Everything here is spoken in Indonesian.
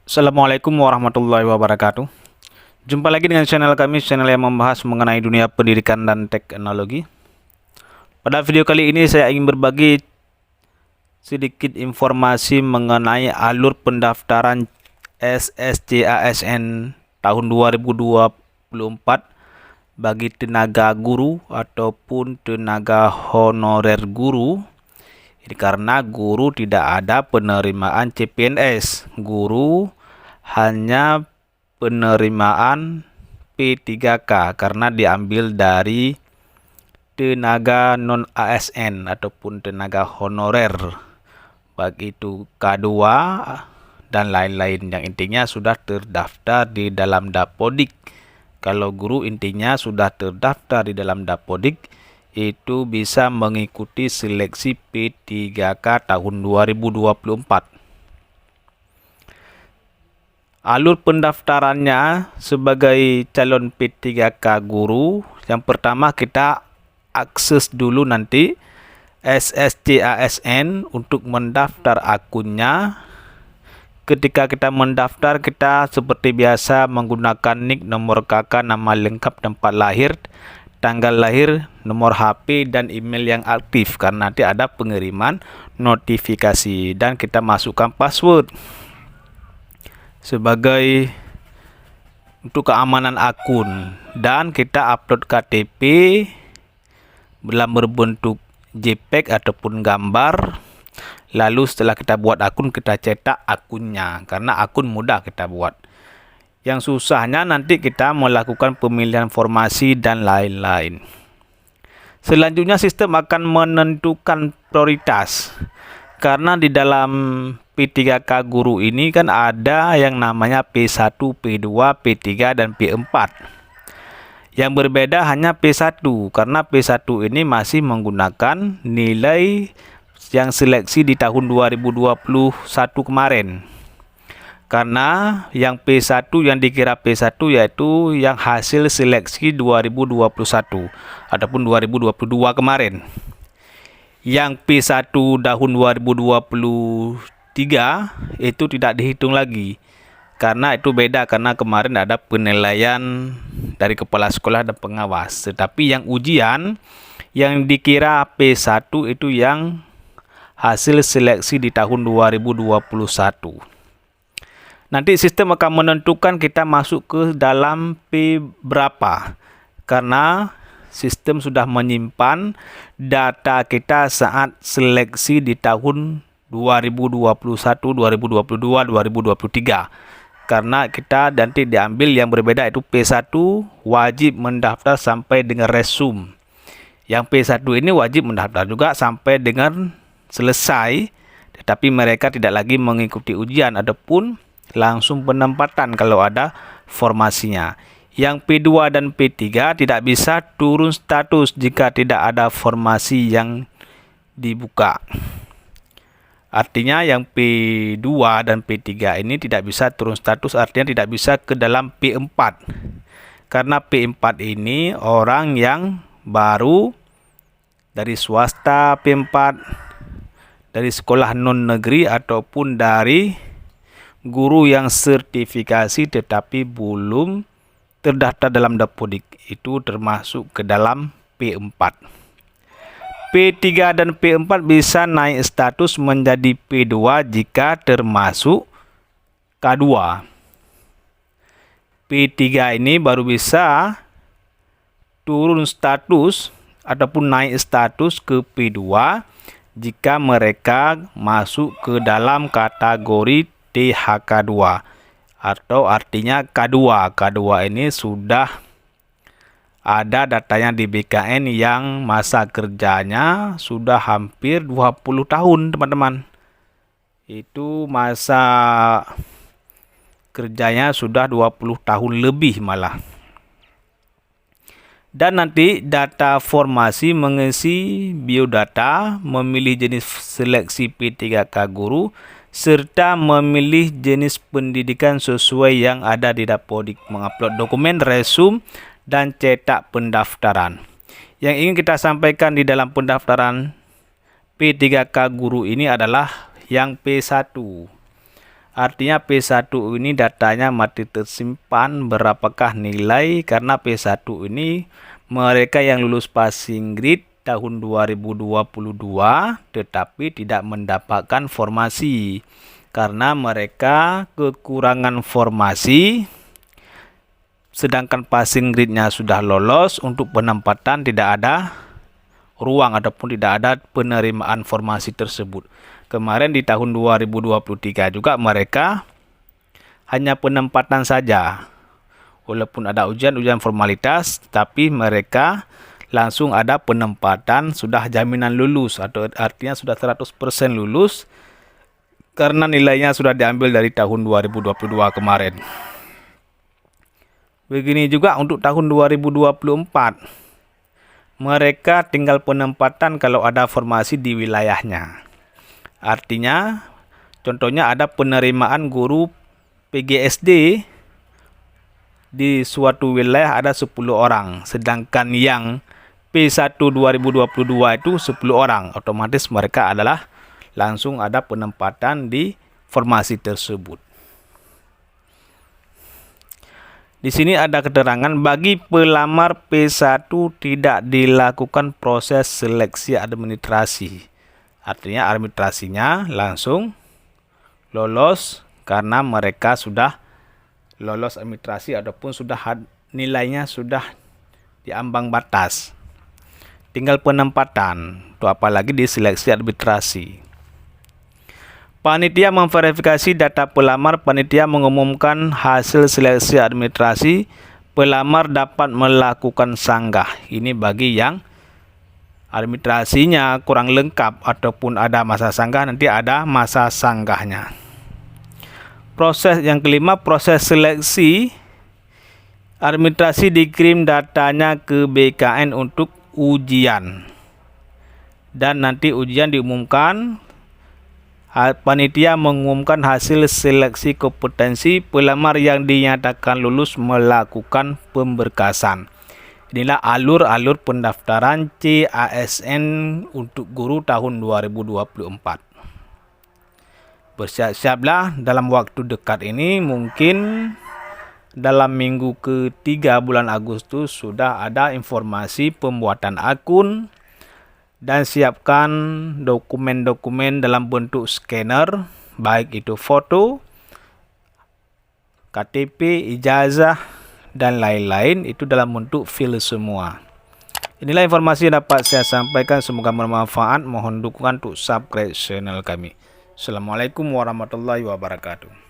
Assalamualaikum warahmatullahi wabarakatuh. Jumpa lagi dengan channel kami, channel yang membahas mengenai dunia pendidikan dan teknologi. Pada video kali ini saya ingin berbagi sedikit informasi mengenai alur pendaftaran SSCASN tahun 2024 bagi tenaga guru ataupun tenaga honorer guru. Ini karena guru tidak ada penerimaan CPNS, guru hanya penerimaan P3K karena diambil dari tenaga non ASN ataupun tenaga honorer, baik itu K2 dan lain-lain, yang intinya sudah terdaftar di dalam Dapodik. Kalau guru intinya sudah terdaftar di dalam Dapodik, itu bisa mengikuti seleksi P3K tahun 2024. Alur pendaftarannya sebagai calon P3K guru, yang pertama kita akses dulu nanti SSCASN untuk mendaftar akunnya. Ketika kita mendaftar, kita seperti biasa menggunakan nik, nomor KK, nama lengkap, tempat lahir, tanggal lahir, nomor HP, dan email yang aktif karena nanti ada pengiriman notifikasi, dan kita masukkan password sebagai untuk keamanan akun, dan kita upload KTP dalam berbentuk JPEG ataupun gambar. Lalu setelah kita buat akun, kita cetak akunnya karena akun mudah kita buat. Yang susahnya nanti kita melakukan pemilihan formasi dan lain-lain. Selanjutnya sistem akan menentukan prioritas. Karena di dalam P3K guru ini kan ada yang namanya P1, P2, P3, dan P4. Yang berbeda hanya P1, karena P1 ini masih menggunakan nilai yang seleksi di tahun 2021 kemarin. Karena yang P1 yang dikira P1 yaitu yang hasil seleksi 2021 ataupun 2022 kemarin. Yang P1 tahun 2023 itu tidak dihitung lagi. Karena itu beda, karena kemarin ada penilaian dari kepala sekolah dan pengawas. Tetapi yang ujian yang dikira P1 itu yang hasil seleksi di tahun 2021. Nanti sistem akan menentukan kita masuk ke dalam P berapa, karena sistem sudah menyimpan data kita saat seleksi di tahun 2021, 2022, 2023. Karena kita nanti diambil yang berbeda, itu P1 wajib mendaftar sampai dengan resume. Yang P1 ini wajib mendaftar juga sampai dengan selesai, tetapi mereka tidak lagi mengikuti ujian ataupun langsung penempatan kalau ada formasinya. Yang P2 dan P3 tidak bisa turun status jika tidak ada formasi yang dibuka. Artinya yang P2 dan P3 ini tidak bisa turun status, artinya tidak bisa ke dalam P4. Karena P4 ini orang yang baru dari swasta, P4 dari sekolah non negeri ataupun dari guru yang sertifikasi tetapi belum terdaftar dalam Dapodik, itu termasuk ke dalam P4. P3 dan P4 bisa naik status menjadi P2 jika termasuk K2. P3 ini baru bisa turun status ataupun naik status ke P2 jika mereka masuk ke dalam kategori THK2 atau artinya K2. K2 ini sudah ada datanya di BKN yang masa kerjanya sudah hampir 20 tahun, teman-teman. Itu masa kerjanya sudah 20 tahun lebih malah. Dan nanti data formasi mengisi biodata, memilih jenis seleksi P3K guru, serta memilih jenis pendidikan sesuai yang ada di Dapodik, mengupload dokumen resume, dan cetak pendaftaran. Yang ingin kita sampaikan di dalam pendaftaran P3K guru ini adalah yang P1. Artinya P1 ini datanya masih tersimpan berapakah nilai, karena P1 ini mereka yang lulus passing grade tahun 2022 tetapi tidak mendapatkan formasi karena mereka kekurangan formasi, sedangkan passing grade-nya sudah lolos. Untuk penempatan tidak ada ruang ataupun tidak ada penerimaan formasi tersebut. Kemarin di tahun 2023 juga mereka hanya penempatan saja. Walaupun ada ujian formalitas, tapi mereka langsung ada penempatan, sudah jaminan lulus, atau artinya sudah 100% lulus karena nilainya sudah diambil dari tahun 2022 kemarin. Begini juga untuk tahun 2024. Mereka tinggal penempatan kalau ada formasi di wilayahnya. Artinya, contohnya ada penerimaan guru PGSD di suatu wilayah ada 10 orang, sedangkan yang P1 2022 itu 10 orang, otomatis mereka adalah langsung ada penempatan di formasi tersebut. Di sini ada keterangan bagi pelamar P1 tidak dilakukan proses seleksi administrasi. Artinya administrasinya langsung lolos karena mereka sudah lolos administrasi ataupun sudah nilainya sudah di ambang batas. Tinggal penempatan, itu apalagi di seleksi administrasi. Panitia memverifikasi data pelamar. Panitia mengumumkan hasil seleksi administrasi. Pelamar dapat melakukan sanggah. Ini bagi yang administrasinya kurang lengkap ataupun ada masa sanggah, nanti ada masa sanggahnya. Proses yang kelima, proses seleksi administrasi, dikirim datanya ke BKN untuk ujian. Dan nanti ujian diumumkan. Panitia mengumumkan hasil seleksi kompetensi. Pelamar yang dinyatakan lulus melakukan pemberkasan. Inilah alur-alur pendaftaran CASN untuk guru tahun 2024. Bersiap-siaplah dalam waktu dekat ini, mungkin dalam minggu ketiga bulan Agustus sudah ada informasi pembuatan akun. Dan siapkan dokumen-dokumen dalam bentuk scanner, baik itu foto, KTP, ijazah, dan lain-lain, itu dalam bentuk file semua. Inilah informasi yang dapat saya sampaikan, semoga bermanfaat. Mohon dukungan untuk subscribe channel kami. Assalamualaikum warahmatullahi wabarakatuh.